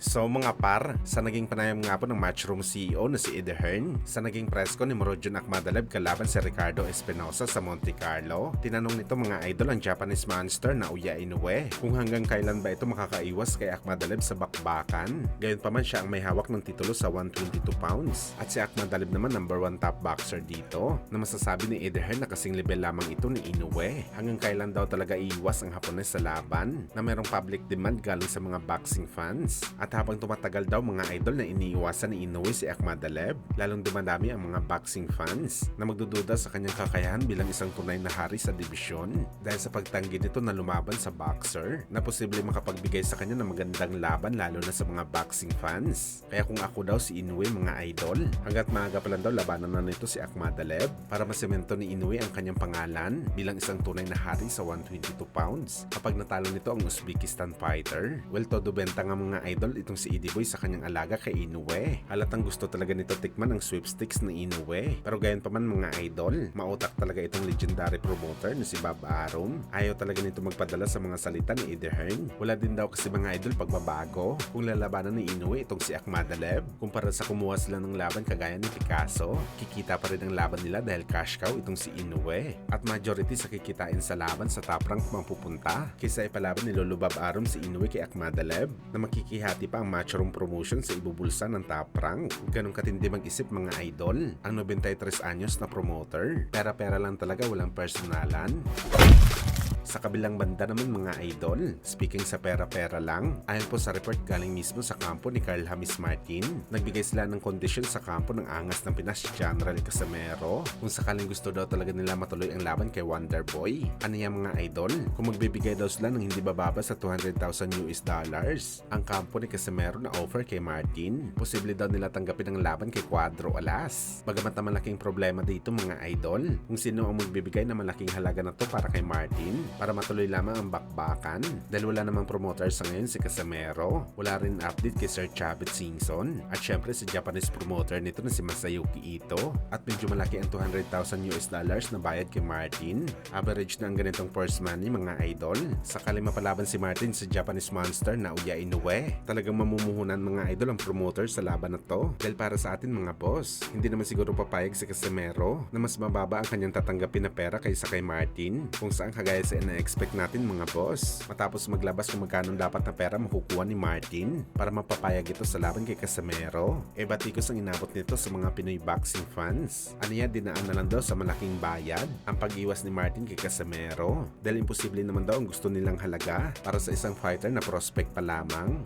So mga par, sa naging panayam nga po ng Matchroom CEO na si Eddie Hearn, sa naging press ko ni Murodjun Akhmadaleb kalaban si Ricardo Espinosa sa Monte Carlo, tinanong nito mga idol ang Japanese monster na Uya Inoue kung hanggang kailan ba ito makakaiwas kay Akhmadaleb sa bakbakan. Gayon pa man siya ang may hawak ng titulo sa 122 pounds at si Akhmadaleb naman number 1 top boxer dito na masasabi ni Eddie Hearn na kasing level lamang ito ni Inoue. Hanggang kailan daw talaga iiwas ang Hapones sa laban na mayroong public demand galing sa mga boxing fans. At habang tumatagal daw mga idol na iniiwasan ni Inoue si Akhmadaleb, lalong dumadami ang mga boxing fans na magdududa sa kanyang kakayahan bilang isang tunay na hari sa dibisyon dahil sa pagtanggi nito na lumaban sa boxer na posible makapagbigay sa kanya ng magandang laban lalo na sa mga boxing fans. Kaya kung ako daw si Inoue mga idol, hanggat maaga pa lang daw labanan na nito si Akhmadaleb para masemento ni Inoue ang kanyang pangalan bilang isang tunay na hari sa 122 pounds kapag natalo nito ang Uzbekistan fighter. Well, todo benta nga mga idol itong si Eddie Boy sa kanyang alaga kay Inoue. Halatang gusto talaga nito tikman ang sweepstakes ni Inoue. Pero gayon pa man mga idol, mautak talaga itong legendary promoter na si Bob Arum. Ayaw talaga nito magpadala sa mga salita ni Eddie Hearn. Wala din daw kasi mga idol pagbabago kung lalabanan ni Inoue itong si Akhmadaleb. Kumpara sa kumuha sila ng laban kagaya ni Picasso, kikita pa rin ang laban nila dahil cash cow itong si Inoue. At majority sa kikitain sa laban sa top rank mapupunta kaysa ipalaban ni Lolo Bob Arum si Inoue kay Akhmadaleb na makikihati pa ang Matchroom promotion sa ibubulsa ng top rank. Ganong katindi mag-isip mga idol ang 93 anyos na promoter. Pera-pera lang talaga, walang personalan. Sa kabilang banda naman mga idol, speaking sa pera-pera lang, ayon po sa report galing mismo sa kampo ni Carl James Martin, nagbigay sila ng kondisyon sa kampo ng angas ng Pinas General Casimero kung sakaling gusto daw talaga nila matuloy ang laban kay Wonder Boy. Ano yan mga idol? Kung magbibigay daw sila ng hindi bababa sa $200,000 ang kampo ni Casimero na offer kay Martin, posible daw nila tanggapin ang laban kay Cuadro Alas. Bagamat na malaking problema dito mga idol, kung sino ang magbibigay na malaking halaga na to para kay Martin, para matuloy lamang ang bakbakan dahil wala namang promoter sa ngayon si Casimero. Wala rin update kay Sir Chavit Singson at syempre si Japanese promoter nito na si Masayuki Ito at medyo malaki ang $200,000 na bayad kay Martin. Average na ang ganitong purse money mga idol. Sakaling mapalaban si Martin sa Japanese monster na Uya Inoue, talagang mamumuhunan mga idol ang promoter sa laban na to dahil para sa atin mga boss, hindi naman siguro papayag si Casimero na mas mababa ang kanyang tatanggapin na pera kaysa kay Martin kung saan kagaya sa na-expect natin mga boss. Matapos maglabas kung magkano dapat na pera makukuha ni Martin para mapapayag ito sa laban kay Casimero. Batikos ang inabot nito sa mga Pinoy boxing fans. Aniya dinaan na lang daw sa malaking bayad ang pag-iwas ni Martin kay Casimero dahil imposible naman daw ang gusto nilang halaga para sa isang fighter na prospect pa lamang.